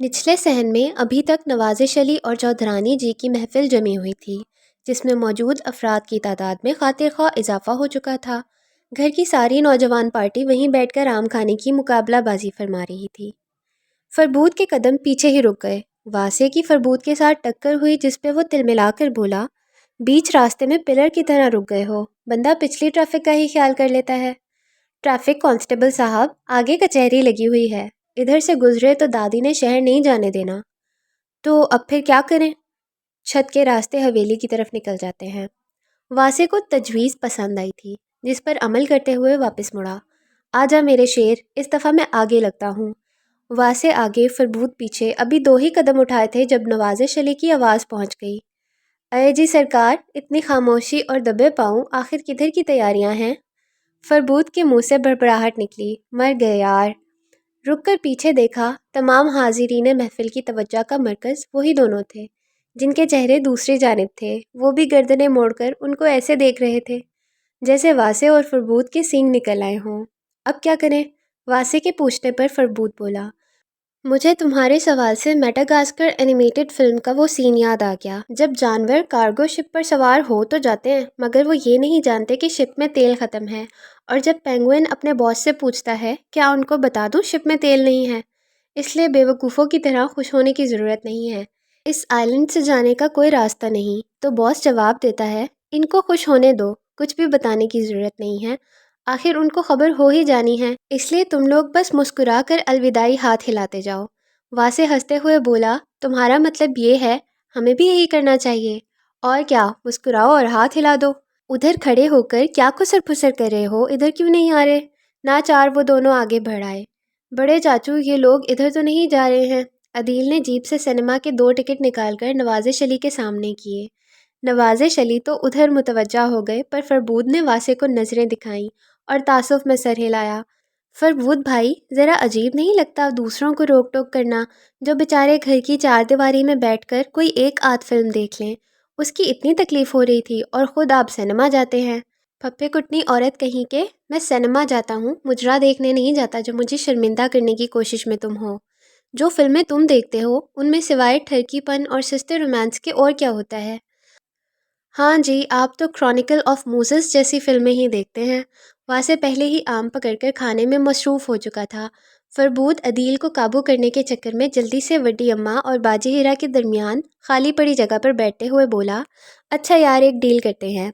نچلے صحن میں ابھی تک نوازش علی اور چودھرانی جی کی محفل جمی ہوئی تھی، جس میں موجود افراد کی تعداد میں خاطر خواہ اضافہ ہو چکا تھا۔ گھر کی ساری نوجوان پارٹی وہیں بیٹھ کر آم کھانے کی مقابلہ بازی فرما رہی تھی۔ فربود کے قدم پیچھے ہی رک گئے۔ واسے کی فربود کے ساتھ ٹکر ہوئی، جس پہ وہ تلملا کر بولا، بیچ راستے میں پلر کی طرح رک گئے ہو، بندہ پچھلی ٹریفک کا ہی خیال کر لیتا ہے۔ ٹریفک کانسٹیبل صاحب، آگے کچہری لگی ہوئی ہے، ادھر سے گزرے تو دادی نے شہر نہیں جانے دینا۔ تو اب پھر کیا کریں؟ چھت کے راستے حویلی کی طرف نکل جاتے ہیں۔ واسے کو تجویز پسند آئی تھی، جس پر عمل کرتے ہوئے واپس مڑا۔ آجا میرے شیر، اس دفعہ میں آگے لگتا ہوں۔ واسے آگے، فربود پیچھے۔ ابھی 2 ہی قدم اٹھائے تھے جب نوازش علی کی آواز پہنچ گئی۔ اے جی سرکار، اتنی خاموشی اور دبے پاؤں، آخر کدھر کی تیاریاں ہیں؟ فربود کے منہ سے بڑبڑاہٹ نکلی۔ مر گئے یار۔ رک کر پیچھے دیکھا، تمام حاضرین محفل کی توجہ کا مرکز وہی دونوں تھے، جن کے چہرے دوسری جانب تھے۔ وہ بھی گردنیں موڑ کر ان کو ایسے دیکھ رہے تھے جیسے واسے اور فربود کے سینگ نکل آئے ہوں۔ اب کیا کریں؟ واسے کے پوچھنے پر فربود بولا، مجھے تمہارے سوال سے میڈاگاسکر اینیمیٹڈ فلم کا وہ سین یاد آ گیا، جب جانور کارگو شپ پر سوار ہو تو جاتے ہیں، مگر وہ یہ نہیں جانتے کہ شپ میں تیل ختم ہے، اور جب پینگوئن اپنے باس سے پوچھتا ہے، کیا ان کو بتا دوں شپ میں تیل نہیں ہے؟ اس لیے بے وقوفوں کی طرح خوش ہونے کی ضرورت نہیں ہے، اس آئلینڈ سے جانے کا کوئی راستہ نہیں۔ تو باس جواب دیتا ہے، ان کو خوش ہونے دو، کچھ بھی بتانے کی ضرورت نہیں ہے، آخر ان کو خبر ہو ہی جانی ہے، اس لیے تم لوگ بس مسکرا کر الوداعی ہاتھ ہلاتے جاؤ۔ واسے ہنستے ہوئے بولا، تمہارا مطلب یہ ہے ہمیں بھی یہی کرنا چاہیے؟ اور کیا، مسکراؤ اور ہاتھ ہلا دو۔ ادھر کھڑے ہو کر کیا کسر پھسر کر رہے ہو؟ ادھر کیوں نہیں آ رہے؟ ناچار وہ دونوں آگے بڑھ آئے۔ بڑے چاچو، یہ لوگ ادھر تو نہیں جا رہے ہیں؟ عدیل نے جیب سے سنیما کے 2 ٹکٹ نکال کر نوازش علی کے سامنے کیے۔ نوازش علی تو ادھر متوجہ ہو گئے، پر فربود نے واسے کو نظریں دکھائیں اور تعصب میں سر ہلایا۔ فربود بھائی، ذرا عجیب نہیں لگتا دوسروں کو روک ٹوک کرنا؟ جو بیچارے گھر کی 4 دیواری میں بیٹھ کر کوئی ایک آدھ فلم دیکھ لیں، اس کی اتنی تکلیف ہو رہی تھی، اور خود آپ سینما جاتے ہیں۔ پھپھے کٹنی عورت کہیں کہ، میں سینما جاتا ہوں، مجرا دیکھنے نہیں جاتا جو مجھے شرمندہ کرنے کی کوشش میں تم ہو۔ جو فلمیں تم دیکھتے ہو، ان میں سوائے ٹھرکی پن اور سستے رومانس کے اور کیا ہوتا ہے؟ ہاں جی، آپ تو کرونیکل آف موسس جیسی فلمیں ہی دیکھتے ہیں۔ واسے پہلے ہی آم پکڑ کر کھانے میں مصروف ہو چکا تھا۔ فربود عدیل کو قابو کرنے کے چکر میں جلدی سے وڈی اماں اور باجی ہیرا کے درمیان خالی پڑی جگہ پر بیٹھتے ہوئے بولا، اچھا یار، ایک ڈیل کرتے ہیں،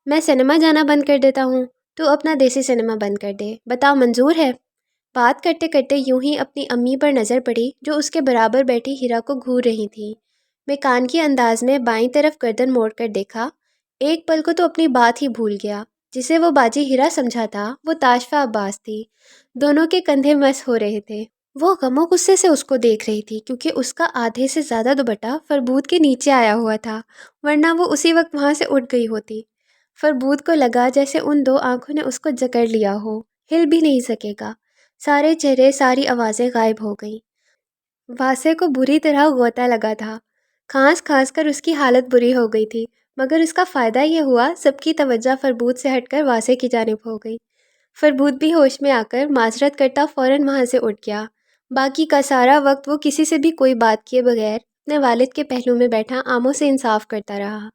میں سینما جانا بند کر دیتا ہوں، تو اپنا دیسی سینما بند کر دے، بتاؤ منظور ہے؟ بات کرتے کرتے یوں ہی اپنی امی پر نظر پڑی، جو اس کے برابر بیٹھی ہیرا کو گھور رہی تھیں۔ میکانکی انداز میں بائیں طرف گردن موڑ کر دیکھا۔ ایک پل کو تو اپنی بات ہی بھول گیا، جسے وہ باجی ہیرا سمجھا تھا، وہ تاشفہ عباس تھی۔ دونوں کے کندھے مس ہو رہے تھے۔ وہ غم و غصے سے اس کو دیکھ رہی تھی، کیونکہ اس کا آدھے سے زیادہ دوپٹہ فربود کے نیچے آیا ہوا تھا، ورنہ وہ اسی وقت وہاں سے اٹھ گئی ہوتی۔ فربود کو لگا جیسے ان 2 آنکھوں نے اس کو جکڑ لیا ہو، ہل بھی نہیں سکے گا۔ سارے چہرے، ساری آوازیں غائب ہو گئیں۔ واسے کو بری طرح غوطہ لگا تھا۔ کھانس کھانس کر اس کی حالت بری ہو گئی تھی، مگر اس کا فائدہ یہ ہوا، سب کی توجہ فربود سے ہٹ کر واسے کی جانب ہو گئی۔ فربود بھی ہوش میں آ کر معذرت کرتا فوراً وہاں سے اٹھ گیا۔ باقی کا سارا وقت وہ کسی سے بھی کوئی بات کیے بغیر اپنے والد کے پہلو میں بیٹھا آموں سے انصاف کرتا رہا۔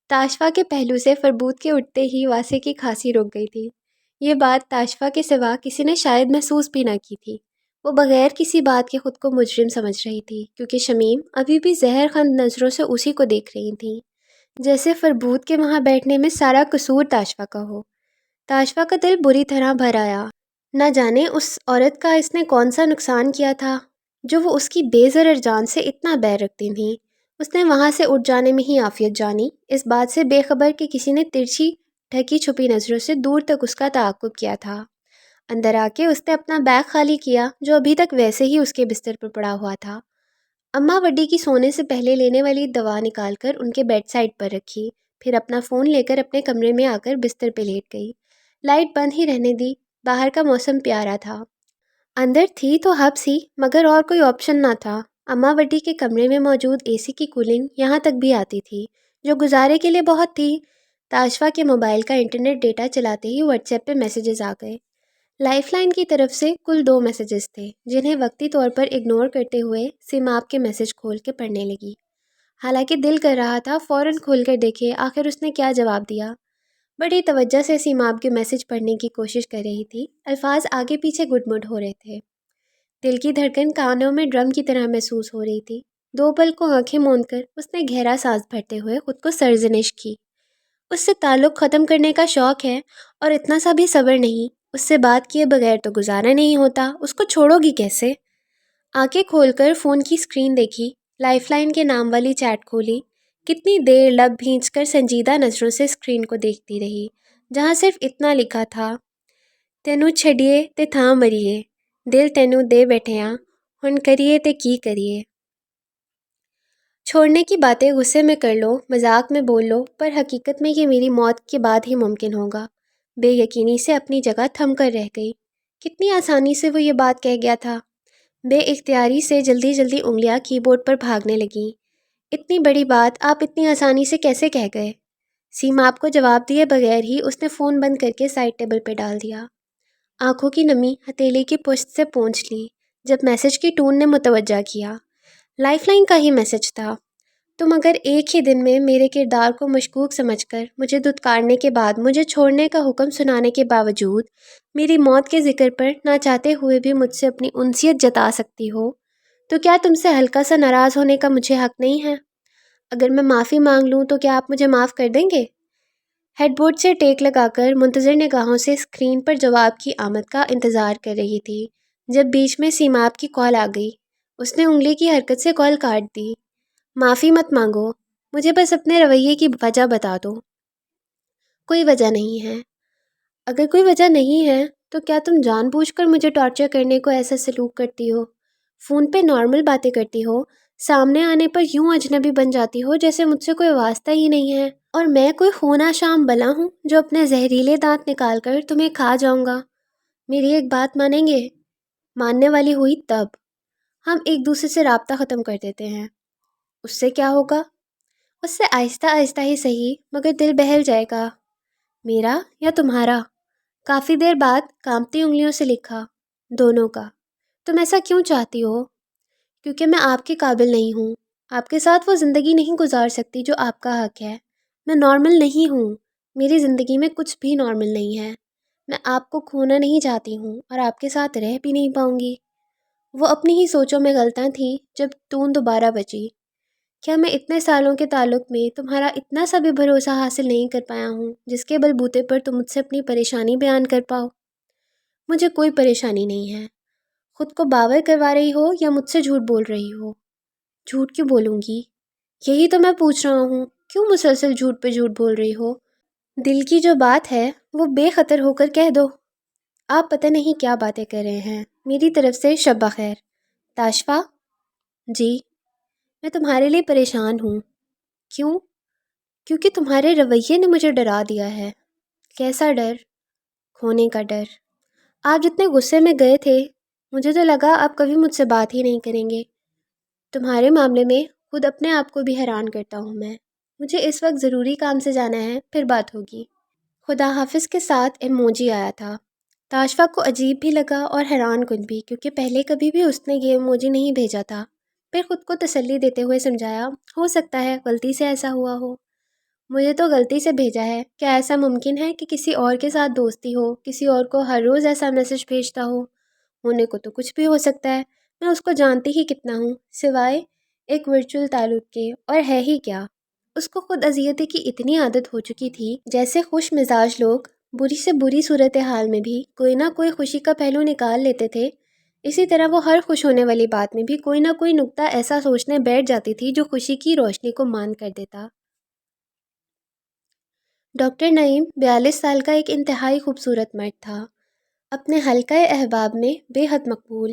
تاشفہ کے پہلو سے فربود کے اٹھتے ہی واسے کی کھانسی رک گئی تھی۔ یہ بات تاشفہ کے سوا کسی نے شاید محسوس بھی نہ کی تھی۔ وہ بغیر کسی بات کے خود کو مجرم سمجھ رہی تھی، کیونکہ شمیم ابھی بھی زہر خند نظروں سے اسی کو دیکھ رہی تھیں، جیسے فربود کے وہاں بیٹھنے میں سارا قصور تاشفہ کا ہو۔ تاشفہ کا دل بری طرح بھر آیا۔ نہ جانے اس عورت کا اس نے کون سا نقصان کیا تھا، جو وہ اس کی بے ضرر جان سے اتنا بیر رکھتی تھیں۔ اس نے وہاں سے اٹھ جانے میں ہی عافیت جانی، اس بات سے بے خبر کہ کسی نے ترچھی ڈھکی چھپی نظروں سے دور تک اس کا تعاقب کیا تھا۔ اندر آ کے اس نے اپنا بیگ خالی کیا، جو ابھی تک ویسے ہی اس کے بستر پر پڑا ہوا تھا۔ اماں وڈی کی سونے سے پہلے لینے والی دوا نکال کر ان کے بیڈ سائڈ پر رکھی، پھر اپنا فون لے کر اپنے کمرے میں آ کر بستر پہ لیٹ گئی۔ لائٹ بند ہی رہنے دی، باہر کا موسم پیارا تھا۔ اندر تھی تو حبس ہی، مگر اور کوئی آپشن نہ تھا۔ اماں وڈی کے کمرے میں موجود اے سی کی کولنگ یہاں تک بھی آتی تھی، جو گزارے کے لیے بہت تھی۔ تاشفہ کے موبائل کا انٹرنیٹ ڈیٹا چلاتے ہی واٹس ایپ پہ میسیجز آ گئے۔ لائف لائن کی طرف سے کل 2 میسیجز تھے جنہیں وقتی طور پر اگنور کرتے ہوئے سیماب کے میسیج کھول کے پڑھنے لگی۔ حالانکہ دل کر رہا تھا فوراً کھول کر دیکھے آخر اس نے کیا جواب دیا۔ بڑی توجہ سے سیماب کے میسیج پڑھنے کی کوشش کر رہی تھی، الفاظ آگے پیچھے گڈ مڈ ہو رہے تھے۔ دل کی دھڑکن کانوں میں ڈرم کی طرح محسوس ہو رہی تھی۔ 2 پل کو آنکھیں موند کر اس نے گہرا سانس بھرتے ہوئے خود کو سرزنش کی۔ اس سے تعلق ختم کرنے کا شوق ہے اور اتنا سا بھی صبر نہیں، اس سے بات کیے بغیر تو گزارا نہیں ہوتا، اس کو چھوڑو گی کیسے؟ آنکھیں کھول کر فون کی اسکرین دیکھی، لائف لائن کے نام والی چیٹ کھولی۔ کتنی دیر لب بھینچ کر سنجیدہ نظروں سے اسکرین کو دیکھتی رہی، جہاں صرف اتنا لکھا تھا، تینوں چھڈیے تے تھاں مریے، دل تینوں دے بیٹھیاں، ہن کریے تے کی کریے۔ چھوڑنے کی باتیں غصے میں کر لو، مذاق میں بول لو، پر حقیقت میں یہ میری موت کے بعد ہی ممکن ہوگا۔ بے یقینی سے اپنی جگہ تھم کر رہ گئی۔ کتنی آسانی سے وہ یہ بات کہہ گیا تھا۔ بے اختیاری سے جلدی جلدی انگلیاں کی بورڈ پر بھاگنے لگیں۔ اتنی بڑی بات آپ اتنی آسانی سے کیسے کہہ گئے؟ سیماب کو جواب دیے بغیر ہی اس نے فون بند کر کے سائڈ ٹیبل پہ ڈال دیا۔ آنکھوں کی نمی ہتھیلی کی پشت سے پونچھ لی جب میسیج کی ٹون نے متوجہ کیا۔ لائف لائن کا ہی میسیج تھا۔ تم اگر ایک ہی دن میں میرے کردار کو مشکوک سمجھ کر مجھے دھتکارنے کے بعد مجھے چھوڑنے کا حکم سنانے کے باوجود میری موت کے ذکر پر نہ چاہتے ہوئے بھی مجھ سے اپنی انسیت جتا سکتی ہو، تو کیا تم سے ہلکا سا ناراض ہونے کا مجھے حق نہیں ہے؟ اگر میں معافی مانگ لوں تو کیا آپ مجھے معاف کر دیں گے؟ ہیڈ بورڈ سے ٹیک لگا کر منتظر نگاہوں سے اسکرین پر جواب کی آمد کا انتظار کر رہی تھی، جب بیچ میں سیماب کی کال آ گئی۔ اس نے انگلی کی حرکت سے کال کاٹ دی۔ معافی مت مانگو، مجھے بس اپنے رویے کی وجہ بتا دو۔ کوئی وجہ نہیں ہے۔ اگر کوئی وجہ نہیں ہے تو کیا تم جان بوجھ کر مجھے ٹارچر کرنے کو ایسا سلوک کرتی ہو؟ فون پہ نارمل باتیں کرتی ہو، سامنے آنے پر یوں اجنبی بن جاتی ہو جیسے مجھ سے کوئی واسطہ ہی نہیں ہے، اور میں کوئی خونا شام بلا ہوں جو اپنے زہریلے دانت نکال کر تمہیں کھا جاؤں گا۔ میری ایک بات مانیں گے؟ ماننے والی ہوئی تب ہم ایک دوسرے سے رابطہ ختم کر دیتے ہیں۔ اس سے کیا ہوگا؟ اس سے آہستہ آہستہ ہی صحیح مگر دل بہل جائے گا۔ میرا یا تمہارا؟ کافی دیر بعد کانپتی انگلیوں سے لکھا، دونوں کا۔ تم ایسا کیوں چاہتی ہو؟ کیونکہ میں آپ کے قابل نہیں ہوں۔ آپ کے ساتھ وہ زندگی نہیں گزار سکتی جو آپ کا حق ہے۔ میں نارمل نہیں ہوں، میری زندگی میں کچھ بھی نارمل نہیں ہے۔ میں آپ کو کھونا نہیں چاہتی ہوں اور آپ کے ساتھ رہ بھی نہیں پاؤں گی۔ وہ اپنی ہی سوچوں میں غلطاں تھیں جب ٹون دوبارہ بچی۔ کیا میں اتنے سالوں کے تعلق میں تمہارا اتنا سا بھی بھروسہ حاصل نہیں کر پایا ہوں جس کے بل بوتے پر تم مجھ سے اپنی پریشانی بیان کر پاؤ؟ مجھے کوئی پریشانی نہیں ہے۔ خود کو باور کروا رہی ہو یا مجھ سے جھوٹ بول رہی ہو؟ جھوٹ کیوں بولوں گی؟ یہی تو میں پوچھ رہا ہوں، کیوں مسلسل جھوٹ پہ جھوٹ بول رہی ہو؟ دل کی جو بات ہے وہ بے خطر ہو کر کہہ دو۔ آپ پتہ نہیں کیا باتیں کر رہے ہیں۔ میری طرف سے شب بخیر۔ تاشفا؟ جی؟ میں تمہارے لیے پریشان ہوں۔ کیوں؟ کیونکہ تمہارے رویے نے مجھے ڈرا دیا ہے۔ کیسا ڈر؟ کھونے کا ڈر۔ آپ جتنے غصے میں گئے تھے مجھے تو لگا آپ کبھی مجھ سے بات ہی نہیں کریں گے۔ تمہارے معاملے میں خود اپنے آپ کو بھی حیران کرتا ہوں میں۔ مجھے اس وقت ضروری کام سے جانا ہے، پھر بات ہوگی۔ خدا حافظ کے ساتھ ایموجی آیا تھا۔ تاشفا کو عجیب بھی لگا اور حیران کن بھی، کیونکہ پہلے کبھی بھی اس نے یہ ایموجی نہیں بھیجا تھا۔ پھر خود کو تسلی دیتے ہوئے سمجھایا، ہو سکتا ہے غلطی سے ایسا ہوا ہو۔ مجھے تو غلطی سے بھیجا ہے، کیا ایسا ممکن ہے کہ کسی اور کے ساتھ دوستی ہو، کسی اور کو ہر روز ایسا میسج بھیجتا ہو؟ ہونے کو تو کچھ بھی ہو سکتا ہے، میں اس کو جانتی ہی کتنا ہوں، سوائے ایک ورچوئل تعلق کے، اور ہے ہی کیا۔ اس کو خود اذیتیں کی اتنی عادت ہو چکی تھی، جیسے خوش مزاج لوگ بری سے بری صورتحال میں بھی کوئی نہ کوئی خوشی کا پہلو نکال لیتے تھے، اسی طرح وہ ہر خوش ہونے والی بات میں بھی کوئی نہ کوئی نکتہ ایسا سوچنے بیٹھ جاتی تھی جو خوشی کی روشنی کو مان کر دیتا۔ ڈاکٹر نعیم 42 سال کا ایک انتہائی خوبصورت مرد تھا، اپنے حلقۂ احباب میں بے حد مقبول۔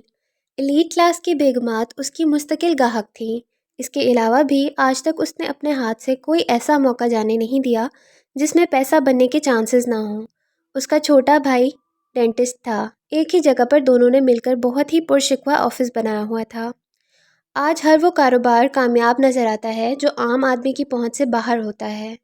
ایلیٹ کلاس کی بیگمات اس کی مستقل گاہک تھیں۔ اس کے علاوہ بھی آج تک اس نے اپنے ہاتھ سے کوئی ایسا موقع جانے نہیں دیا جس میں پیسہ بننے کے چانسز نہ ہوں۔ اس کا چھوٹا بھائی ڈینٹسٹ تھا۔ ایک ہی جگہ پر دونوں نے مل کر بہت ہی پرشکوہ آفس بنایا ہوا تھا۔ آج ہر وہ کاروبار کامیاب نظر آتا ہے جو عام آدمی کی پہنچ سے باہر ہوتا ہے۔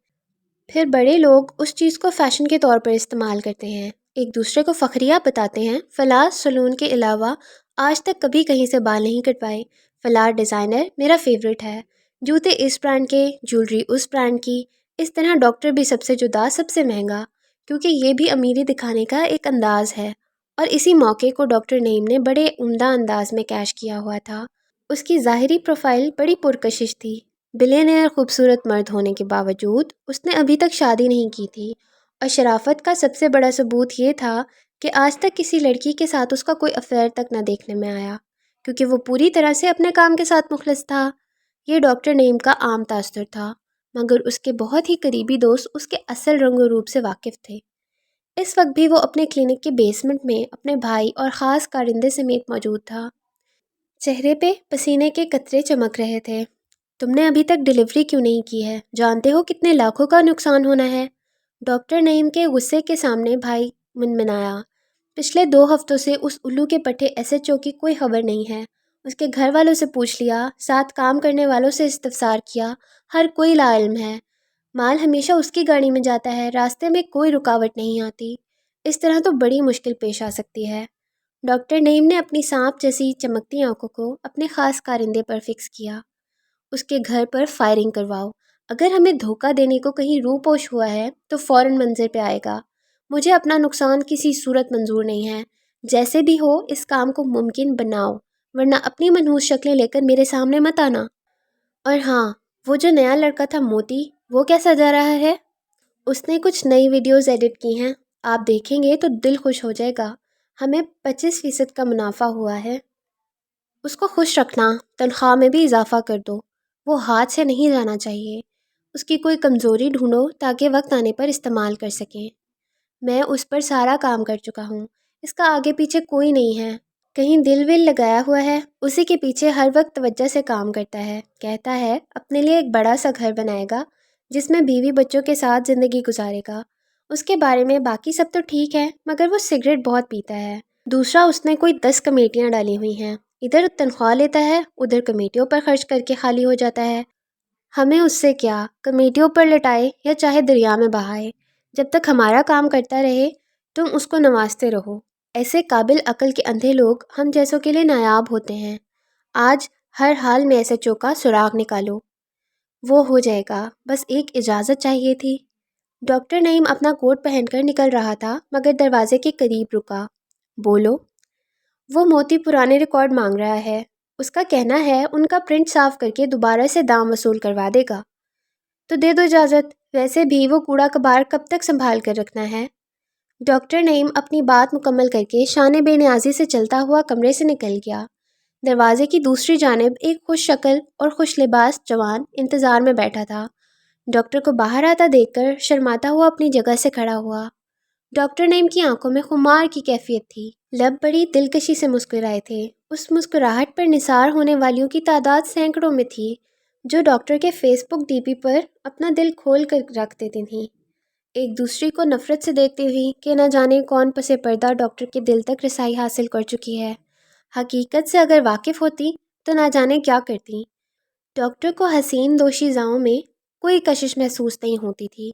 پھر بڑے لوگ اس چیز کو فیشن کے طور پر استعمال کرتے ہیں۔ ایک دوسرے کو فخریہ بتاتے ہیں، فلاں سلون کے علاوہ آج تک کبھی کہیں سے بال نہیں کٹوائے، فلاں ڈیزائنر میرا فیوریٹ ہے، جوتے اس برانڈ کے، جولری اس برانڈ کی، اس طرح ڈاکٹر بھی سب سے جدا، سب سے مہنگا، کیونکہ یہ بھی امیری دکھانے کا ایک انداز ہے۔ اور اسی موقع کو ڈاکٹر نعیم نے بڑے عمدہ انداز میں کیش کیا ہوا تھا۔ اس کی ظاہری پروفائل بڑی پرکشش تھی، بلینئر خوبصورت مرد ہونے کے باوجود اس نے ابھی تک شادی نہیں کی تھی، اور شرافت کا سب سے بڑا ثبوت یہ تھا کہ آج تک کسی لڑکی کے ساتھ اس کا کوئی افیئر تک نہ دیکھنے میں آیا، کیونکہ وہ پوری طرح سے اپنے کام کے ساتھ مخلص تھا۔ یہ ڈاکٹر نعیم کا عام تاثر تھا، مگر اس کے بہت ہی قریبی دوست اس کے اصل رنگ و روپ سے واقف تھے۔ اس وقت بھی وہ اپنے کلینک کے بیسمنٹ میں اپنے بھائی اور خاص کارندے سمیت موجود تھا۔ چہرے پہ پسینے کے قطرے چمک رہے تھے۔ تم نے ابھی تک ڈیلیوری کیوں نہیں کی ہے؟ جانتے ہو کتنے لاکھوں کا نقصان ہونا ہے؟ ڈاکٹر نعیم کے غصے کے سامنے بھائی منمنایا۔ پچھلے 2 ہفتوں سے اس الو کے پٹھے ایس ایچ او کی کوئی خبر نہیں ہے۔ اس کے گھر والوں سے پوچھ لیا، ساتھ کام کرنے والوں سے استفسار کیا، ہر کوئی لا علم ہے۔ مال ہمیشہ اس کی گاڑی میں جاتا ہے، راستے میں کوئی رکاوٹ نہیں آتی۔ اس طرح تو بڑی مشکل پیش آ سکتی ہے۔ ڈاکٹر نعیم نے اپنی سانپ جیسی چمکتی آنکھوں کو اپنے خاص کارندے پر فکس کیا۔ اس کے گھر پر فائرنگ کرواؤ۔ اگر ہمیں دھوکہ دینے کو کہیں روح پوش ہوا ہے تو فوراً منظر پہ آئے گا۔ مجھے اپنا نقصان کسی صورت منظور نہیں ہے۔ جیسے بھی ہو اس کام کو ممکن بناؤ، ورنہ اپنی منحوس شکلیں لے کر میرے سامنے مت آنا۔ اور ہاں، وہ جو نیا لڑکا تھا موتی، وہ کیسا جا رہا ہے؟ اس نے کچھ نئی ویڈیوز ایڈٹ کی ہیں، آپ دیکھیں گے تو دل خوش ہو جائے گا۔ ہمیں 25% کا منافع ہوا ہے۔ اس کو خوش رکھنا، تنخواہ میں بھی اضافہ کر دو، وہ ہاتھ سے نہیں جانا چاہیے۔ اس کی کوئی کمزوری ڈھونڈو تاکہ وقت آنے پر استعمال کر سکیں۔ میں اس پر سارا کام کر چکا ہوں، اس کا آگے پیچھے کوئی نہیں ہے، کہیں دل ول لگایا ہوا ہے، اسی کے پیچھے ہر وقت توجہ سے کام کرتا ہے، کہتا ہے اپنے لیے ایک بڑا سا گھر بنائے گا جس میں بیوی بچوں کے ساتھ زندگی گزارے گا۔ اس کے بارے میں باقی سب تو ٹھیک ہے، مگر وہ سگریٹ بہت پیتا ہے۔ دوسرا، اس نے کوئی 10 کمیٹیاں ڈالی ہوئی ہیں، ادھر تنخواہ لیتا ہے، ادھر کمیٹیوں پر خرچ کر کے خالی ہو جاتا ہے۔ ہمیں اس سے کیا، کمیٹیوں پر لٹائے یا چاہے دریا میں بہائے، جب تک ہمارا کام کرتا رہے تم اس کو نوازتے رہو۔ ایسے قابل عقل کے اندھے لوگ ہم جیسوں کے لیے نایاب ہوتے ہیں۔ آج ہر حال میں ایسے چوکا سراغ نکالو۔ وہ ہو جائے گا، بس ایک اجازت چاہیے تھی۔ ڈاکٹر نعیم اپنا کوٹ پہن کر نکل رہا تھا، مگر دروازے کے قریب رکا۔ بولو۔ وہ موتی پرانے ریکارڈ مانگ رہا ہے، اس کا کہنا ہے ان کا پرنٹ صاف کر کے دوبارہ سے دام وصول کروا دے گا۔ تو دے دو اجازت، ویسے بھی وہ کوڑا کباڑ کب تک سنبھال کر رکھنا ہے؟ ڈاکٹر نعیم اپنی بات مکمل کر کے شان بے نیازی سے چلتا ہوا کمرے سے نکل گیا۔ دروازے کی دوسری جانب ایک خوش شکل اور خوش لباس جوان انتظار میں بیٹھا تھا۔ ڈاکٹر کو باہر آتا دیکھ کر شرماتا ہوا اپنی جگہ سے کھڑا ہوا۔ ڈاکٹر نعیم کی آنکھوں میں خمار کی کیفیت تھی، لب بڑی دلکشی سے مسکرائے تھے۔ اس مسکراہٹ پر نثار ہونے والیوں کی تعداد سینکڑوں میں تھی، جو ڈاکٹر کے فیس بک ڈی پی پر اپنا دل کھول کر رکھ دیتی تھیں، ایک دوسری کو نفرت سے دیکھتی ہوئی کہ نہ جانے کون پس پردہ ڈاکٹر کے دل تک رسائی حاصل کر چکی ہے۔ حقیقت سے اگر واقف ہوتی تو نہ جانے کیا کرتی۔ ڈاکٹر کو حسین دوشیزاؤں میں کوئی کشش محسوس نہیں ہوتی تھی۔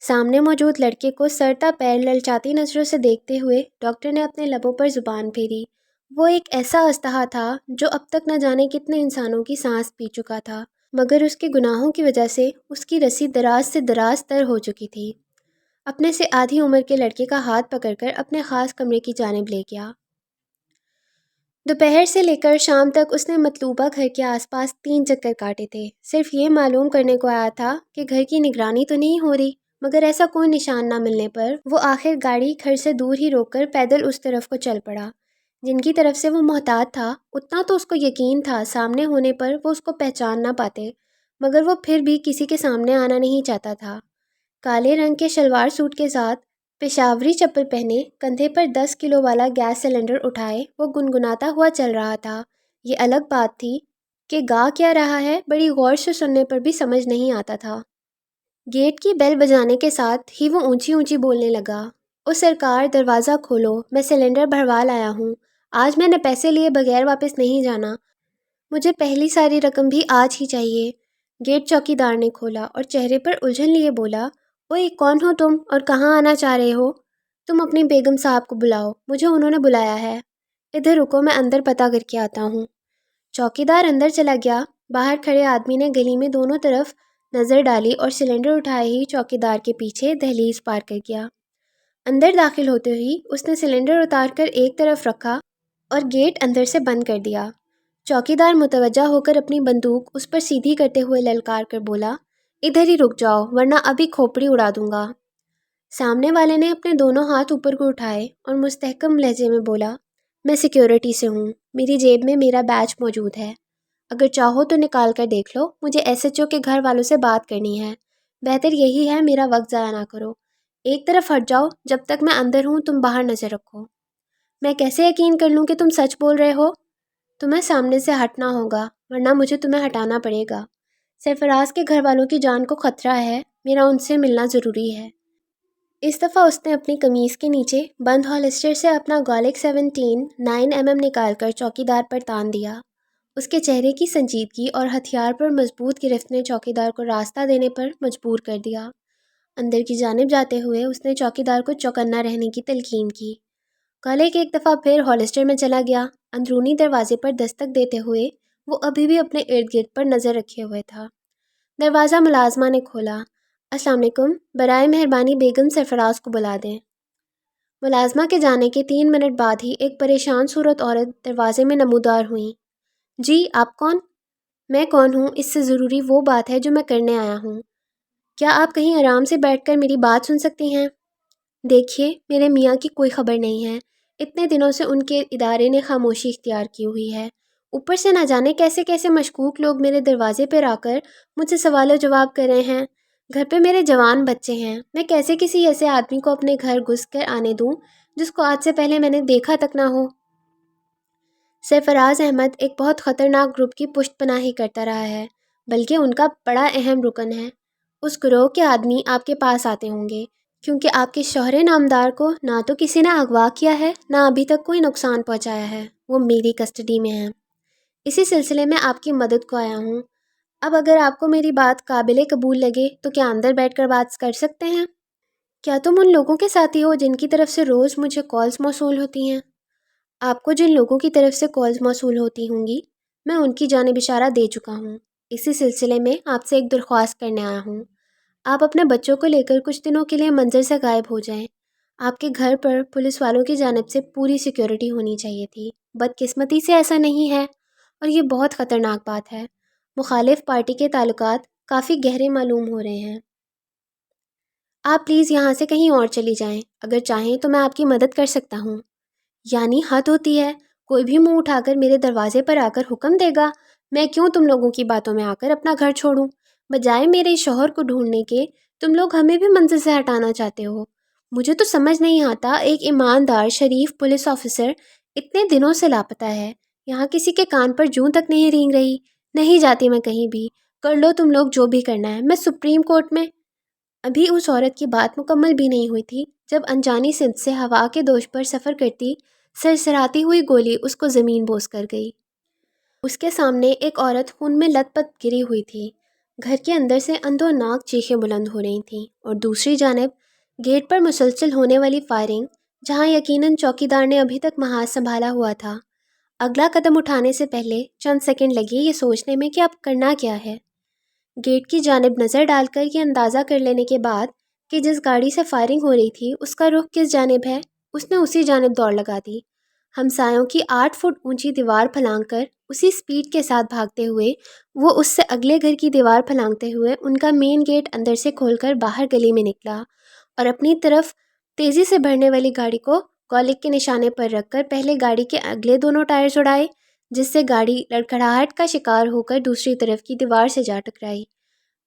سامنے موجود لڑکے کو سرتا پیر للچاتی نظروں سے دیکھتے ہوئے ڈاکٹر نے اپنے لبوں پر زبان پھیری۔ وہ ایک ایسا اژدہا تھا جو اب تک نہ جانے کتنے انسانوں کی سانس پی چکا تھا، مگر اس کے گناہوں کی وجہ سے اس کی رسی دراز سے دراز تر ہو چکی تھی۔ اپنے سے آدھی عمر کے لڑکے کا ہاتھ پکڑ کر اپنے خاص کمرے کی جانب لے گیا۔ دوپہر سے لے کر شام تک اس نے مطلوبہ گھر کے آس پاس 3 چکر کاٹے تھے، صرف یہ معلوم کرنے کو آیا تھا کہ گھر کی نگرانی تو نہیں ہو رہی، مگر ایسا کوئی نشان نہ ملنے پر وہ آخر گاڑی گھر سے دور ہی روک کر پیدل اس طرف کو چل پڑا جن کی طرف سے وہ محتاط تھا۔ اتنا تو اس کو یقین تھا سامنے ہونے پر وہ اس کو پہچان نہ پاتے، مگر وہ پھر بھی کسی کے سامنے آنا نہیں چاہتا تھا۔ کالے رنگ کے شلوار سوٹ کے ساتھ پشاوری چپل پہنے، کندھے پر 10 کلو والا گیس سلنڈر اٹھائے وہ گنگناتا ہوا چل رہا تھا۔ یہ الگ بات تھی کہ گا کیا رہا ہے بڑی غور سے سننے پر بھی سمجھ نہیں آتا تھا۔ گیٹ کی بیل بجانے کے ساتھ ہی وہ اونچی اونچی بولنے لگا، او سرکار دروازہ کھولو، میں سلنڈر بھروا لایا ہوں، آج میں نے پیسے لیے بغیر واپس نہیں جانا، مجھے پہلی ساری رقم بھی آج ہی چاہیے۔ گیٹ چوکیدار نے کھولا اور چہرے پر الجھن لیے بولا، اوئے کون ہو تم اور کہاں آنا چاہ رہے ہو؟ تم اپنی بیگم صاحب کو بلاؤ، مجھے انہوں نے بلایا ہے۔ ادھر رکو، میں اندر پتہ کر کے آتا ہوں۔ چوکیدار اندر چلا گیا۔ باہر کھڑے آدمی نے گلی میں دونوں طرف نظر ڈالی اور سلنڈر اٹھائے ہی چوکیدار کے پیچھے دہلیز پار کر گیا۔ اندر داخل ہوتے ہی اس نے سلنڈر اتار کر ایک طرف رکھا اور گیٹ اندر سے بند کر دیا۔ چوکیدار متوجہ ہو کر اپنی بندوق اس پر سیدھی کرتے ہوئے للکار کر بولا، ادھر ہی رک جاؤ ورنہ ابھی کھوپڑی اڑا دوں گا۔ سامنے والے نے اپنے دونوں ہاتھ اوپر کو اٹھائے اور مستحکم لہجے میں بولا، میں سیکیورٹی سے ہوں، میری جیب میں میرا بیج موجود ہے، اگر چاہو تو نکال کر دیکھ لو، مجھے ایس ایچ او کے گھر والوں سے بات کرنی ہے، بہتر یہی ہے میرا وقت ضائع نہ کرو، ایک طرف ہٹ جاؤ، جب تک میں اندر ہوں تم باہر نظر رکھو۔ میں کیسے یقین کر لوں کہ تم سچ بول رہے ہو؟ تمہیں سامنے سے ہٹنا ہوگا ورنہ مجھے تمہیں ہٹانا پڑے گا۔ سرفراز کے گھر والوں کی جان کو خطرہ ہے، میرا ان سے ملنا ضروری ہے۔ اس دفعہ اس نے اپنی قمیض کے نیچے بند ہالسٹر سے اپنا گالک 17 9mm نکال کر چوکیدار پر تان دیا۔ اس کے چہرے کی سنجیدگی اور ہتھیار پر مضبوط گرفت نے چوکیدار کو راستہ دینے پر مجبور کر دیا۔ اندر کی جانب جاتے ہوئے اس نے چوکیدار کو چوکنا رہنے کی تلقین کی۔ گالک ایک دفعہ پھر ہالسٹر میں چلا گیا۔ اندرونی دروازے پر دستک دیتے ہوئے وہ ابھی بھی اپنے ارد گرد پر نظر رکھے ہوئے تھا۔ دروازہ ملازمہ نے کھولا۔ السلام علیکم، برائے مہربانی بیگم سرفراز کو بلا دیں۔ ملازمہ کے جانے کے 3 منٹ بعد ہی ایک پریشان صورت عورت دروازے میں نمودار ہوئیں۔ جی آپ کون؟ میں کون ہوں اس سے ضروری وہ بات ہے جو میں کرنے آیا ہوں۔ کیا آپ کہیں آرام سے بیٹھ کر میری بات سن سکتی ہیں؟ دیکھیے میرے میاں کی کوئی خبر نہیں ہے، اتنے دنوں سے ان کے ادارے نے خاموشی اختیار کی ہوئی ہے، اوپر سے نہ جانے کیسے کیسے مشکوک لوگ میرے دروازے پر آ کر مجھ سے سوال و جواب کر رہے ہیں، گھر پہ میرے جوان بچے ہیں، میں کیسے کسی ایسے آدمی کو اپنے گھر گھس کر آنے دوں جس کو آج سے پہلے میں نے دیکھا تک نہ ہو۔ سرفراز احمد ایک بہت خطرناک گروپ کی پشت پناہی کرتا رہا ہے، بلکہ ان کا بڑا اہم رکن ہے۔ اس گروہ کے آدمی آپ کے پاس آتے ہوں گے کیونکہ آپ کے شوہر نامدار کو نہ تو کسی نے اغوا کیا ہے نہ ابھی تک کوئی نقصان پہنچایا ہے، وہ میری کسٹڈی میں ہیں۔ اسی سلسلے میں آپ کی مدد کو آیا ہوں۔ اب اگر آپ کو میری بات قابل قبول لگے تو کیا اندر بیٹھ کر بات کر سکتے ہیں؟ کیا تم ان لوگوں کے ساتھی ہو جن کی طرف سے روز مجھے کالز موصول ہوتی ہیں؟ آپ کو جن لوگوں کی طرف سے کالز موصول ہوتی ہوں گی میں ان کی جانب اشارہ دے چکا ہوں۔ اسی سلسلے میں آپ سے ایک درخواست کرنے آیا ہوں۔ آپ اپنے بچوں کو لے کر کچھ دنوں کے لیے منظر سے غائب ہو جائیں۔ آپ کے گھر پر پولیس والوں کی جانب سے پوری سیکیورٹی ہونی چاہیے تھی، بدقسمتی سے ایسا نہیں ہے اور یہ بہت خطرناک بات ہے۔ مخالف پارٹی کے تعلقات کافی گہرے معلوم ہو رہے ہیں۔ آپ پلیز یہاں سے کہیں اور چلی جائیں، اگر چاہیں تو میں آپ کی مدد کر سکتا ہوں۔ یعنی حد ہوتی ہے، کوئی بھی منہ اٹھا کر میرے دروازے پر آ کر حکم دے گا، میں کیوں تم لوگوں کی باتوں میں آ کر اپنا گھر چھوڑوں؟ بجائے میرے شوہر کو ڈھونڈنے کے تم لوگ ہمیں بھی منزل سے ہٹانا چاہتے ہو۔ مجھے تو سمجھ نہیں آتا، ایک ایماندار شریف پولیس آفیسر اتنے دنوں سے لاپتہ ہے، یہاں کسی کے کان پر جوں تک نہیں رینگ رہی۔ نہیں جاتی میں کہیں بھی، کر لو تم لوگ جو بھی کرنا ہے، میں سپریم کورٹ میں۔ ابھی اس عورت کی بات مکمل بھی نہیں ہوئی تھی جب انجانی سمت سے ہوا کے دوش پر سفر کرتی سرسراتی ہوئی گولی اس کو زمین بوس کر گئی۔ اس کے سامنے ایک عورت خون میں لت پت گری ہوئی تھی۔ گھر کے اندر سے اندھوناک چیخیں بلند ہو رہی تھیں اور دوسری جانب گیٹ پر مسلسل ہونے والی فائرنگ، جہاں یقیناً چوکیدار نے ابھی تک محاذ سنبھالا ہوا تھا۔ اگلا قدم اٹھانے سے پہلے چند سیکنڈ لگے یہ سوچنے میں کہ اب کرنا کیا ہے۔ گیٹ کی جانب نظر ڈال کر یہ اندازہ کر لینے کے بعد کہ جس گاڑی سے فائرنگ ہو رہی تھی اس کا رخ کس جانب ہے، اس نے اسی جانب دوڑ لگا دی۔ ہمسایوں کی 8 فٹ اونچی دیوار پھلانگ کر اسی سپیڈ کے ساتھ بھاگتے ہوئے وہ اس سے اگلے گھر کی دیوار پھلانگتے ہوئے ان کا مین گیٹ اندر سے کھول کر باہر گلی میں نکلا اور اپنی طرف تیزی سے بڑھنے والی گاڑی کو گولک کے نشانے پر رکھ کر پہلے گاڑی کے اگلے دونوں ٹائرز اڑائے، جس سے گاڑی لڑکھڑاہٹ کا شکار ہو کر دوسری طرف کی دیوار سے جا ٹکرائی۔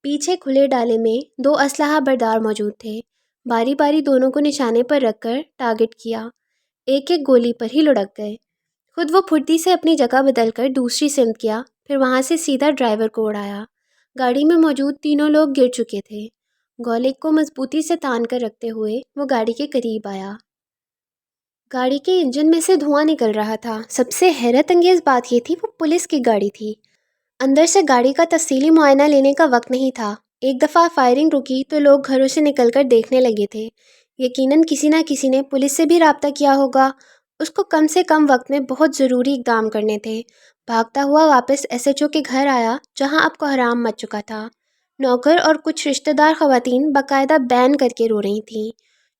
پیچھے کھلے ڈالے میں 2 اسلحہ بردار موجود تھے، باری باری دونوں کو نشانے پر رکھ کر ٹارگٹ کیا، ایک ایک گولی پر ہی لڑک گئے۔ خود وہ پھرتی سے اپنی جگہ بدل کر دوسری سمت گیا، پھر وہاں سے سیدھا ڈرائیور کو اڑایا۔ گاڑی میں موجود تینوں لوگ گر چکے تھے۔ گولک کو مضبوطی سے تان کر رکھتے ہوئے وہ گاڑی کے قریب آیا۔ گاڑی کے انجن میں سے دھواں نکل رہا تھا۔ سب سے حیرت انگیز بات یہ تھی وہ پولیس کی گاڑی تھی۔ اندر سے گاڑی کا تفصیلی معائنہ لینے کا وقت نہیں تھا۔ ایک دفعہ فائرنگ رکی تو لوگ گھروں سے نکل کر دیکھنے لگے تھے۔ یقیناً کسی نہ کسی نے پولیس سے بھی رابطہ کیا ہوگا۔ اس کو کم سے کم وقت میں بہت ضروری اقدام کرنے تھے۔ بھاگتا ہوا واپس ایس ایچ او کے گھر آیا جہاں اب کوہرام مچ چکا تھا۔ نوکر اور کچھ رشتہ دار خواتین باقاعدہ بین کر کے رو رہی تھیں۔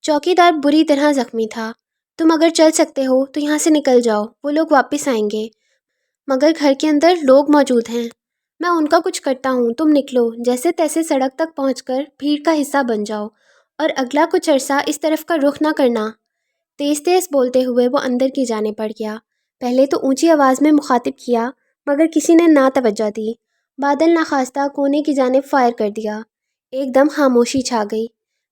چوکی دار بری طرح زخمی تھا۔ تم اگر چل سکتے ہو تو یہاں سے نکل جاؤ، وہ لوگ واپس آئیں گے۔ مگر گھر کے اندر لوگ موجود ہیں۔ میں ان کا کچھ کرتا ہوں، تم نکلو، جیسے تیسے سڑک تک پہنچ کر بھیڑ کا حصہ بن جاؤ اور اگلا کچھ عرصہ اس طرف کا رخ نہ کرنا۔ تیز تیز بولتے ہوئے وہ اندر کی جانب بڑھ گیا۔ پہلے تو اونچی آواز میں مخاطب کیا مگر کسی نے نہ توجہ دی۔ بادل ناخواستہ کونے کی جانب فائر کر دیا۔ ایک دم خاموشی چھا گئی۔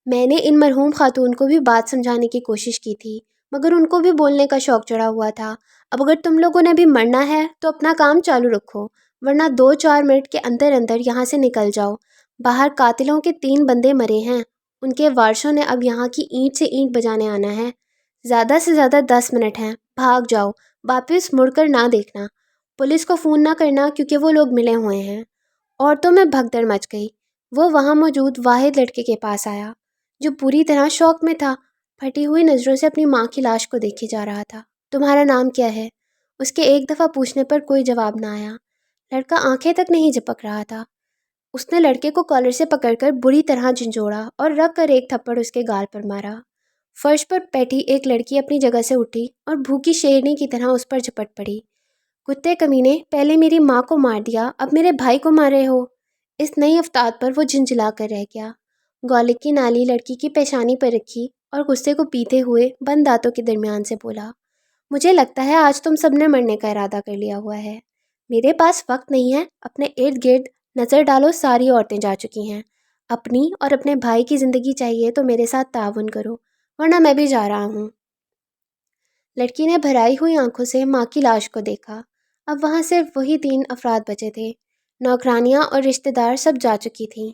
میں نے ان مرحوم خاتون کو بھی بات سمجھانے کی کوشش کی تھی مگر ان کو بھی بولنے کا شوق چڑھا ہوا تھا۔ اب اگر تم لوگوں نے بھی مرنا ہے تو اپنا کام چالو رکھو، ورنہ 2-4 منٹ کے اندر اندر یہاں سے نکل جاؤ۔ باہر قاتلوں کے 3 بندے مرے ہیں، ان کے وارثوں نے اب یہاں کی اینٹ سے اینٹ بجانے آنا ہے۔ زیادہ سے زیادہ 10 منٹ ہیں، بھاگ جاؤ، واپس مڑ کر نہ دیکھنا۔ پولیس کو فون نہ کرنا کیونکہ وہ لوگ ملے ہوئے ہیں۔ عورتوں میں بھگدڑ مچ گئی۔ وہ وہاں موجود واحد لڑکے کے پاس آیا جو پوری طرح شوق میں تھا، پھٹی ہوئی نظروں سے اپنی ماں کی لاش کو دیکھے جا رہا تھا۔ تمہارا نام کیا ہے؟ اس کے ایک دفعہ پوچھنے پر کوئی جواب نہ آیا۔ لڑکا آنکھیں تک نہیں جھپک رہا تھا۔ اس نے لڑکے کو کالر سے پکڑ کر بری طرح جھنجھوڑا اور رکھ کر ایک تھپڑ اس کے گال پر مارا۔ فرش پر بیٹھی ایک لڑکی اپنی جگہ سے اٹھی اور بھوکی شیرنی کی طرح اس پر جھپٹ پڑی۔ کتے کمینے، پہلے میری ماں کو مار دیا، اب میرے بھائی کو مار رہے ہو؟ اس نئی افتاد پر وہ جھنجھلا کر رہ گیا۔ گولک کی نالی لڑکی کی پیشانی پر رکھی اور غصے کو پیتے ہوئے بند دانتوں کے درمیان سے بولا، مجھے لگتا ہے آج تم سب نے مرنے کا ارادہ کر لیا ہوا ہے۔ میرے پاس وقت نہیں ہے، اپنے ارد گرد نظر ڈالو، ساری عورتیں جا چکی ہیں۔ اپنی اور اپنے بھائی کی زندگی چاہیے تو میرے ساتھ تعاون کرو، ورنہ میں بھی جا رہا ہوں۔ لڑکی نے بھرائی ہوئی آنکھوں سے ماں کی لاش کو دیکھا۔ اب وہاں صرف وہی 3 افراد بچے تھے۔ نوکرانیاں اور رشتہ دار سب جا چکی تھیں۔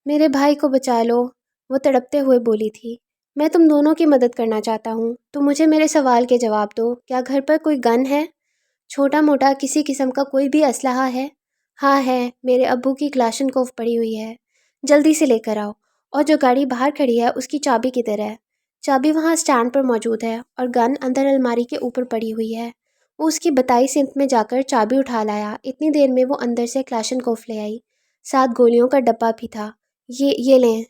میرے بھائی کو بچا لو، وہ تڑپتے ہوئے بولی تھی۔ میں تم دونوں کی مدد کرنا چاہتا ہوں، تم مجھے میرے سوال کے جواب دو۔ کیا گھر پر کوئی گن ہے؟ چھوٹا موٹا کسی قسم کا کوئی بھی اسلحہ ہے؟ ہاں ہے، میرے ابو کی کلاشنکوف پڑی ہوئی ہے، جلدی سے لے کر آؤ۔ اور جو گاڑی باہر کھڑی ہے اس کی چابی کدھر ہے؟ چابی وہاں اسٹینڈ پر موجود ہے اور گن اندر الماری کے اوپر پڑی ہوئی ہے۔ وہ اس کی بتائی سمت میں جا کر چابی اٹھا لایا۔ اتنی دیر میں وہ اندر سے کلاشنکوف لے آئی، ساتھ گولیوں کا ڈبہ بھی تھا۔ یہ لیں۔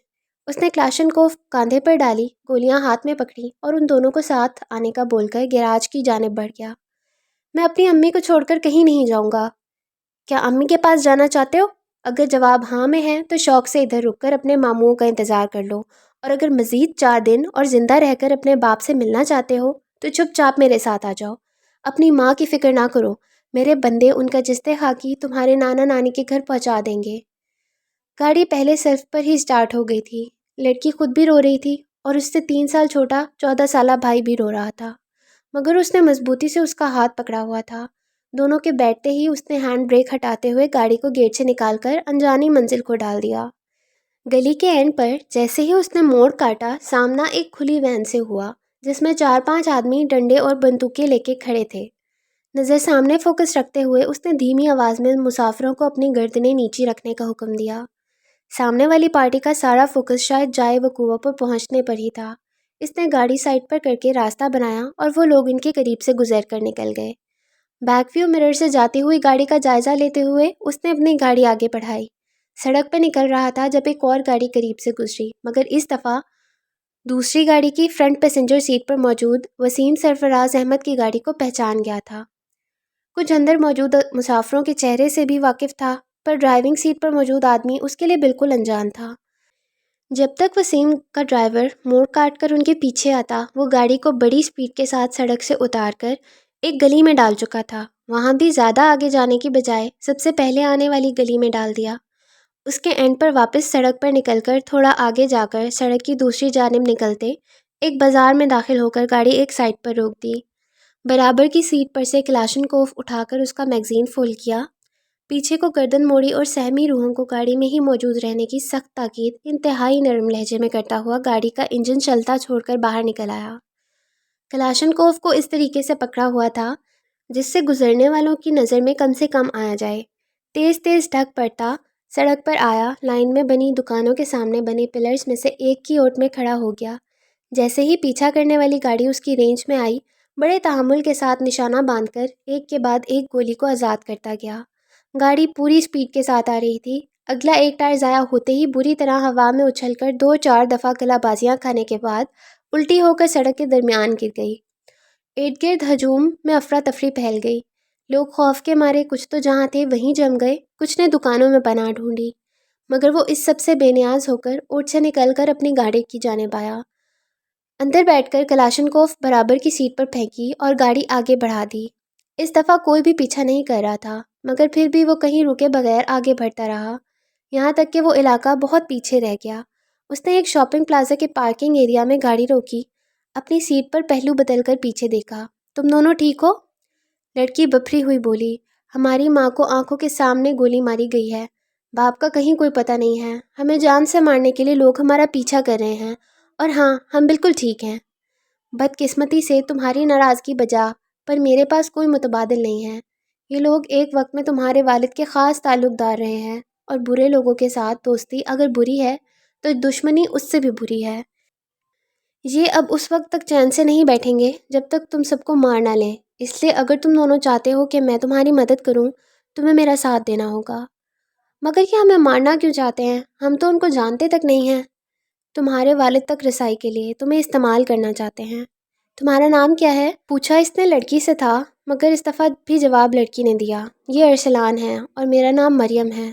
اس نے کلاشنکوف کاندھے پر ڈالی، گولیاں ہاتھ میں پکڑی اور ان دونوں کو ساتھ آنے کا بول کر گیراج کی جانب بڑھ گیا۔ میں اپنی امی کو چھوڑ کر کہیں نہیں جاؤں گا۔ کیا امی کے پاس جانا چاہتے ہو؟ اگر جواب ہاں میں ہے تو شوق سے ادھر رک کر اپنے ماموں کا انتظار کر لو، اور اگر مزید 4 دن اور زندہ رہ کر اپنے باپ سے ملنا چاہتے ہو تو چپ چاپ میرے ساتھ آ جاؤ۔ اپنی ماں کی فکر نہ کرو، میرے بندے ان کا جستے خاکی تمہارے نانا نانی کے گھر پہنچا دیں گے۔ گاڑی پہلے سیلف پر ہی سٹارٹ ہو گئی تھی۔ لڑکی خود بھی رو رہی تھی اور اس سے 3 سال چھوٹا 14 سالہ بھائی بھی رو رہا تھا، مگر اس نے مضبوطی سے اس کا ہاتھ پکڑا ہوا تھا۔ دونوں کے بیٹھتے ہی اس نے ہینڈ بریک ہٹاتے ہوئے گاڑی کو گیٹ سے نکال کر انجانی منزل کو ڈال دیا۔ گلی کے اینڈ پر جیسے ہی اس نے موڑ کاٹا، سامنا ایک کھلی وین سے ہوا جس میں 4-5 آدمی ڈنڈے اور بندوقیں لے کے کھڑے تھے۔ نظر سامنے فوکس رکھتے ہوئے اس نے دھیمی آواز میں مسافروں کو اپنی گردنیں نیچی رکھنے کا حکم دیا۔ سامنے والی پارٹی کا سارا فوکس شاید جائے وقوع پر پہنچنے پر ہی تھا۔ اس نے گاڑی سائڈ پر کر کے راستہ بنایا اور وہ لوگ ان کے قریب سے گزر کر نکل گئے۔ بیک ویو مرر سے جاتی ہوئی گاڑی کا جائزہ لیتے ہوئے اس نے اپنی گاڑی آگے بڑھائی۔ سڑک پہ نکل رہا تھا جب ایک اور گاڑی قریب سے گزری، مگر اس دفعہ دوسری گاڑی کی فرنٹ پیسنجر سیٹ پر موجود وسیم سرفراز احمد کی گاڑی کو پہچان گیا تھا۔ کچھ اندر موجود مسافروں کے چہرے سے بھی واقف تھا، پر ڈرائیونگ سیٹ پر موجود آدمی اس کے لیے بالکل انجان تھا۔ جب تک وسیم کا ڈرائیور موڑ کاٹ کر ان کے پیچھے آتا، وہ گاڑی کو بڑی سپیڈ کے ساتھ سڑک سے اتار کر ایک گلی میں ڈال چکا تھا۔ وہاں بھی زیادہ آگے جانے کی بجائے سب سے پہلے آنے والی گلی میں ڈال دیا۔ اس کے اینڈ پر واپس سڑک پر نکل کر تھوڑا آگے جا کر سڑک کی دوسری جانب نکلتے ایک بازار میں داخل ہو کر گاڑی ایک سائڈ پر روک دی۔ برابر کی سیٹ پر سے کلاشنکوف اٹھا کر اس کا میگزین فل کیا، پیچھے کو گردن موڑی اور سہمی روحوں کو گاڑی میں ہی موجود رہنے کی سخت تاکید انتہائی نرم لہجے میں کرتا ہوا گاڑی کا انجن چلتا چھوڑ کر باہر نکل آیا۔ کلاشنکوف کو اس طریقے سے پکڑا ہوا تھا جس سے گزرنے والوں کی نظر میں کم سے کم آیا جائے۔ تیز تیز ڈھک پڑتا سڑک پر آیا، لائن میں بنی دکانوں کے سامنے بنے پلرز میں سے ایک کی اوٹ میں کھڑا ہو گیا۔ جیسے ہی پیچھا کرنے والی گاڑی اس کی رینج میں آئی، بڑے تحمل کے ساتھ نشانہ باندھ کر ایک کے بعد ایک گولی کو آزاد کرتا گیا۔ گاڑی پوری سپیڈ کے ساتھ آ رہی تھی۔ اگلا ایک ٹائر ضائع ہوتے ہی بری طرح ہوا میں اچھل کر 2-4 دفعہ گلا بازیاں کھانے کے بعد الٹی ہو کر سڑک کے درمیان گر گئی۔ ارد گرد ہجوم میں افراتفری پھیل گئی۔ لوگ خوف کے مارے کچھ تو جہاں تھے وہیں جم گئے، کچھ نے دکانوں میں پناہ ڈھونڈی، مگر وہ اس سب سے بے نیاز ہو کر اونٹ سے نکل کر اپنی گاڑی کی جانب آیا۔ اندر بیٹھ کر کلاشنکوف برابر کی سیٹ پر پھینکی اور گاڑی آگے بڑھا دی۔ اس دفعہ کوئی بھی پیچھا نہیں کر رہا تھا، مگر پھر بھی وہ کہیں رکے بغیر آگے بڑھتا رہا، یہاں تک کہ وہ علاقہ بہت پیچھے رہ گیا۔ اس نے ایک شاپنگ پلازا کے پارکنگ ایریا میں گاڑی روکی، اپنی سیٹ پر پہلو بدل کر پیچھے دیکھا۔ تم دونوں ٹھیک ہو؟ لڑکی بپھری ہوئی بولی، ہماری ماں کو آنکھوں کے سامنے گولی ماری گئی ہے، باپ کا کہیں کوئی پتہ نہیں ہے، ہمیں جان سے مارنے کے لیے لوگ ہمارا پیچھا کر رہے ہیں، اور ہاں ہم بالکل ٹھیک ہیں۔ بدقسمتی سے تمہاری ناراضگی بجا، پر میرے پاس کوئی متبادل نہیں ہے۔ یہ لوگ ایک وقت میں تمہارے والد کے خاص تعلق دار رہے ہیں، اور برے لوگوں کے ساتھ دوستی اگر بری ہے تو دشمنی اس سے بھی بری ہے۔ یہ اب اس وقت تک چین سے نہیں بیٹھیں گے جب تک تم سب کو مار نہ لیں، اس لیے اگر تم دونوں چاہتے ہو کہ میں تمہاری مدد کروں، تمہیں میرا ساتھ دینا ہوگا۔ مگر یہ ہمیں مارنا کیوں چاہتے ہیں؟ ہم تو ان کو جانتے تک نہیں ہیں۔ تمہارے والد تک رسائی کے لیے تمہیں استعمال کرنا چاہتے ہیں۔ تمہارا نام کیا ہے؟ پوچھا اس نے لڑکی سے تھا، مگر اس دفعہ بھی جواب لڑکی نے دیا۔ یہ ارسلان ہے اور میرا نام مریم ہے۔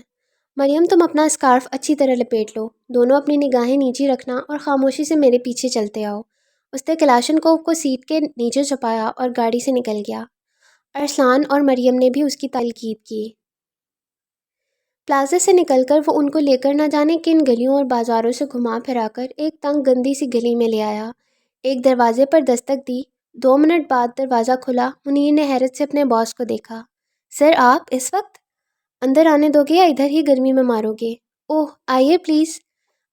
مریم تم اپنا اسکارف اچھی طرح لپیٹ لو، دونوں اپنی نگاہیں نیچی رکھنا اور خاموشی سے میرے پیچھے چلتے آؤ۔ اس نے کلاشنکوف کو سیٹ کے نیچے چھپایا اور گاڑی سے نکل گیا۔ ارسلان اور مریم نے بھی اس کی تلقین کی۔ پلازے سے نکل کر وہ ان کو لے کر نہ جانے کن گلیوں اور بازاروں سے گھما پھرا کر ایک تنگ گندی سی گلی میں لے آیا۔ ایک دروازے پر دستک دی، 2 منٹ بعد دروازہ کھلا۔ منیر نے حیرت سے اپنے باس کو دیکھا۔ سر آپ اس وقت اندر آنے دو گے یا ادھر ہی گرمی میں مارو گے؟ اوہ آئیے پلیز۔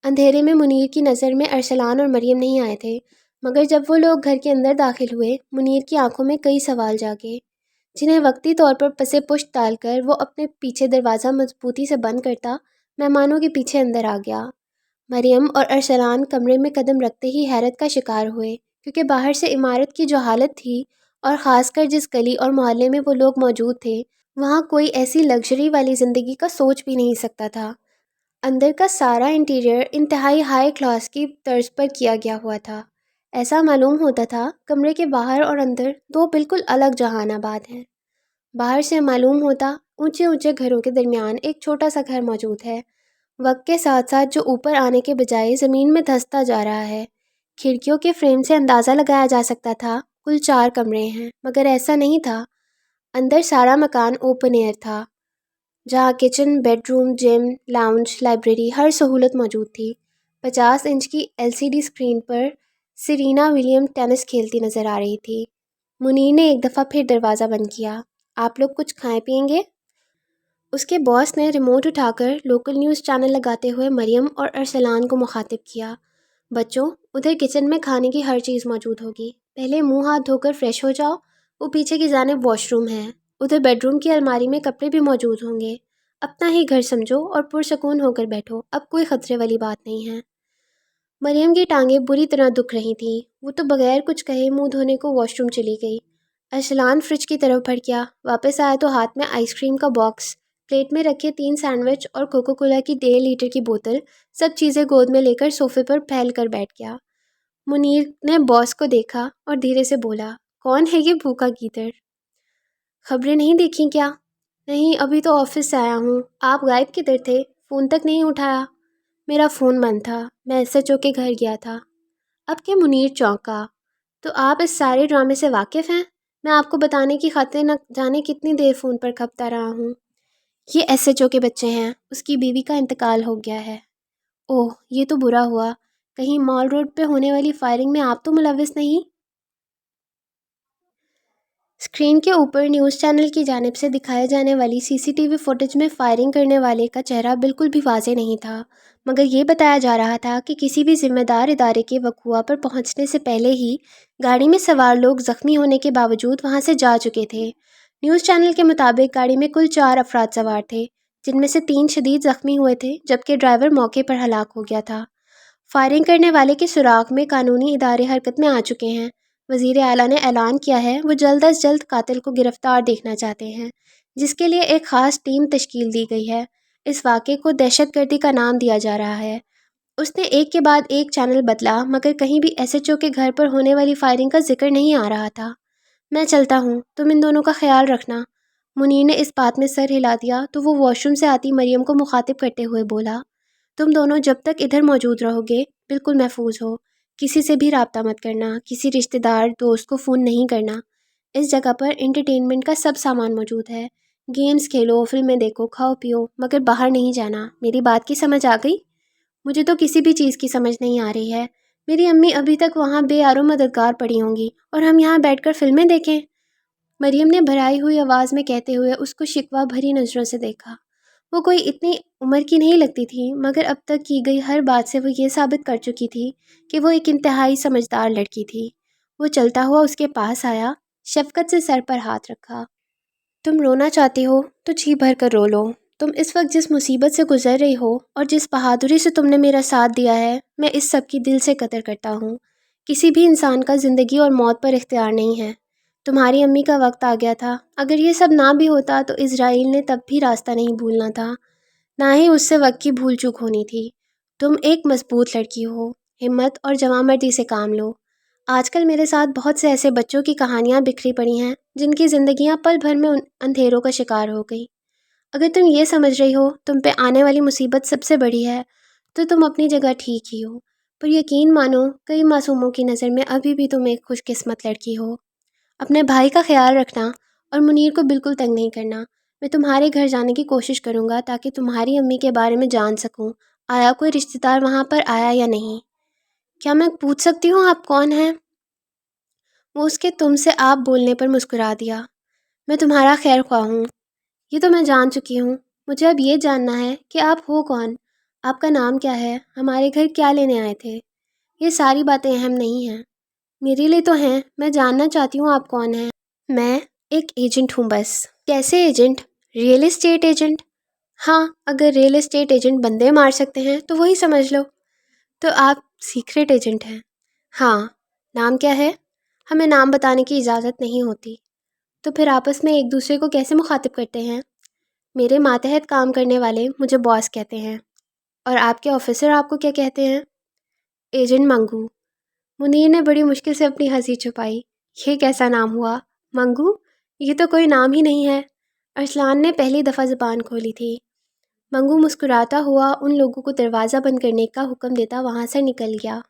اندھیرے میں منیر کی نظر میں ارسلان اور مریم نہیں آئے تھے، مگر جب وہ لوگ گھر کے اندر داخل ہوئے، منیر کی آنکھوں میں کئی سوال جاگے، جنہیں وقتی طور پر پسے پشت ڈال کر وہ اپنے پیچھے دروازہ مضبوطی سے بند کرتا مہمانوں کے پیچھے اندر آ گیا۔ مریم اور ارسلان کمرے میں قدم رکھتے ہی حیرت کا شکار ہوئے، کیونکہ باہر سے عمارت کی جو حالت تھی، اور خاص کر جس گلی اور محلے میں وہ لوگ موجود تھے، وہاں کوئی ایسی لگژری والی زندگی کا سوچ بھی نہیں سکتا تھا۔ اندر کا سارا انٹیریئر انتہائی ہائی کلاس کی طرز پر کیا گیا ہوا تھا۔ ایسا معلوم ہوتا تھا کمرے کے باہر اور اندر 2 بالکل الگ جہان آباد ہیں۔ باہر سے معلوم ہوتا اونچے اونچے گھروں کے درمیان ایک چھوٹا سا گھر موجود ہے، وقت کے ساتھ ساتھ جو اوپر آنے کے بجائے زمین میں دھنستا جا رہا ہے۔ کھڑکیوں کے فریم سے اندازہ لگایا جا سکتا تھا کل 4 کمرے ہیں، مگر ایسا نہیں تھا۔ اندر سارا مکان اوپن ایئر تھا، جہاں کچن، بیڈ روم، جم، لاؤنج، لائبریری، ہر سہولت موجود تھی۔ 50 انچ کی LCD اسکرین پر سیرینا ولیم ٹینس کھیلتی نظر آ رہی تھی۔ منیر نے ایک دفعہ پھر دروازہ بند کیا۔ آپ لوگ کچھ کھائیں پئیں گے؟ اس کے باس نے ریموٹ اٹھا کر لوکل نیوز چینل لگاتے ہوئے مریم اور ارسلان کو مخاطب کیا۔ بچوں، ادھر کچن میں کھانے کی ہر چیز موجود ہوگی، پہلے منہ ہاتھ دھو کر فریش ہو جاؤ، وہ پیچھے کی جانب واش روم ہے، ادھر بیڈ روم کی الماری میں کپڑے بھی موجود ہوں گے، اپنا ہی گھر سمجھو اور پرسکون ہو کر بیٹھو، اب کوئی خطرے والی بات نہیں ہے۔ مریم کی ٹانگیں بری طرح دکھ رہی تھیں، وہ تو بغیر کچھ کہے منہ دھونے کو واش روم چلی گئی۔ ارسلان فریج کی طرف بھڑکیا، واپس آیا تو ہاتھ میں آئس کریم کا باکس، پلیٹ میں رکھے 3 سینڈوچ اور کوکو کولا کی 1.5 لیٹر کی بوتل، سب چیزیں گود میں لے کر صوفے پر پھیل کر بیٹھ گیا۔ منیر نے باس کو دیکھا اور دھیرے سے بولا، کون ہے یہ بھوکا گیدڑ؟ خبریں نہیں دیکھیں کیا؟ نہیں، ابھی تو آفس سے آیا ہوں۔ آپ غائب کدھر تھے؟ فون تک نہیں اٹھایا۔ میرا فون بند تھا، میں SHO کے گھر گیا تھا۔ اب کہ منیر چونکا، تو آپ اس سارے ڈرامے سے واقف ہیں؟ میں آپ کو بتانے کی خاطر نہ جانے کتنی دیر فون پر کھپتا رہا ہوں۔ یہ SHO کے بچے ہیں، اس کی بیوی کا انتقال ہو گیا ہے۔ اوہ، یہ تو برا ہوا، کہیں مال روڈ پہ ہونے والی فائرنگ میں آپ تو ملوث نہیں؟ اسکرین کے اوپر نیوز چینل کی جانب سے دکھائے جانے والی CCTV فوٹیج میں فائرنگ کرنے والے کا چہرہ بالکل بھی واضح نہیں تھا، مگر یہ بتایا جا رہا تھا کہ کسی بھی ذمہ دار ادارے کے وقوع پر پہنچنے سے پہلے ہی گاڑی میں سوار لوگ زخمی ہونے کے باوجود وہاں سے جا چکے تھے۔ نیوز چینل کے مطابق گاڑی میں کل 4 افراد سوار تھے، جن میں سے 3 شدید زخمی ہوئے تھے، جبکہ ڈرائیور موقع پر ہلاک ہو گیا تھا۔ فائرنگ کرنے والے کے سراغ میں قانونی ادارے حرکت میں آ چکے ہیں۔ وزیر اعلیٰ نے اعلان کیا ہے وہ جلد از جلد قاتل کو گرفتار دیکھنا چاہتے ہیں، جس کے لیے ایک خاص ٹیم تشکیل دی گئی ہے۔ اس واقعے کو دہشت گردی کا نام دیا جا رہا ہے۔ اس نے ایک کے بعد ایک چینل بدلا، مگر کہیں بھی ایس ایچ او کے گھر پر ہونے والی فائرنگ کا ذکر نہیں آ رہا تھا۔ میں چلتا ہوں، تم ان دونوں کا خیال رکھنا۔ منیر نے اس بات میں سر ہلا دیا تو وہ واش روم سے آتی مریم کو مخاطب کرتے ہوئے بولا، تم دونوں جب تک ادھر موجود رہو گے بالکل محفوظ ہو، کسی سے بھی رابطہ مت کرنا، کسی رشتہ دار دوست کو فون نہیں کرنا۔ اس جگہ پر انٹرٹینمنٹ کا سب سامان موجود ہے، گیمز کھیلو، فلمیں دیکھو، کھاؤ پیو، مگر باہر نہیں جانا۔ میری بات کی سمجھ آ گئی؟ مجھے تو کسی بھی چیز کی سمجھ نہیں آ رہی ہے۔ میری امی ابھی تک وہاں بے آرو مددگار پڑی ہوں گی اور ہم یہاں بیٹھ کر فلمیں دیکھیں۔ مریم نے بھرائی ہوئی آواز میں کہتے ہوئے اس کو شکوہ بھری نظروں سے دیکھا۔ وہ کوئی اتنی عمر کی نہیں لگتی تھی، مگر اب تک کی گئی ہر بات سے وہ یہ ثابت کر چکی تھی کہ وہ ایک انتہائی سمجھدار لڑکی تھی۔ وہ چلتا ہوا اس کے پاس آیا، شفقت سے سر پر ہاتھ رکھا۔ تم رونا چاہتی ہو تو جی بھر کر رو لو۔ تم اس وقت جس مصیبت سے گزر رہی ہو اور جس بہادری سے تم نے میرا ساتھ دیا ہے، میں اس سب کی دل سے قدر کرتا ہوں۔ کسی بھی انسان کا زندگی اور موت پر اختیار نہیں ہے۔ تمہاری امی کا وقت آ گیا تھا، اگر یہ سب نہ بھی ہوتا تو اسرائیل نے تب بھی راستہ نہیں بھولنا تھا، نہ ہی اس سے وقت کی بھول چوک ہونی تھی۔ تم ایک مضبوط لڑکی ہو، ہمت اور جواں مردی سے کام لو۔ آج کل میرے ساتھ بہت سے ایسے بچوں کی کہانیاں بکھری پڑی ہیں جن کی زندگیاں پل بھر میں اندھیروں کا شکار ہو گئی۔ اگر تم یہ سمجھ رہی ہو تم پہ آنے والی مصیبت سب سے بڑی ہے تو تم اپنی جگہ ٹھیک ہی ہو، پر یقین مانو کئی معصوموں کی نظر میں ابھی بھی تم ایک خوش قسمت لڑکی ہو۔ اپنے بھائی کا خیال رکھنا اور منیر کو بالکل تنگ نہیں کرنا۔ میں تمہارے گھر جانے کی کوشش کروں گا تاکہ تمہاری امی کے بارے میں جان سکوں، آیا کوئی رشتہ دار وہاں پر آیا یا نہیں۔ کیا میں پوچھ سکتی ہوں آپ کون ہیں؟ وہ اس کے تم سے آپ بولنے پر مسکرا دیا۔ میں تمہارا خیر خواہ ہوں۔ یہ تو میں جان چکی ہوں، مجھے اب یہ جاننا ہے کہ آپ ہو کون، آپ کا نام کیا ہے، ہمارے گھر کیا لینے آئے تھے۔ یہ ساری باتیں اہم نہیں ہیں، میرے لیے تو ہیں، میں جاننا چاہتی ہوں آپ کون ہیں۔ میں ایک ایجنٹ ہوں بس۔ کیسے ایجنٹ؟ Real estate agent? ہاں، اگر ریئل اسٹیٹ ایجنٹ بندے مار سکتے ہیں تو وہی سمجھ لو۔ تو آپ سیکرٹ ایجنٹ ہیں؟ ہاں۔ نام کیا ہے؟ ہمیں نام بتانے کی اجازت نہیں ہوتی۔ تو پھر آپس میں ایک دوسرے کو کیسے مخاطب کرتے ہیں؟ میرے ماتحت کام کرنے والے مجھے باس کہتے ہیں۔ اور آپ کے آفیسر آپ کو کیا کہتے ہیں؟ ایجنٹ منگو۔ منیر نے بڑی مشکل سے اپنی ہنسی چھپائی۔ یہ کیسا نام ہوا؟ منگو؟ یہ تو کوئی نام ہی نہیں ہے۔ ارسلان نے پہلی دفعہ زبان کھولی تھی۔ منگو مسکراتا ہوا ان لوگوں کو دروازہ بند کرنے کا حکم دیتا وہاں سے نکل گیا۔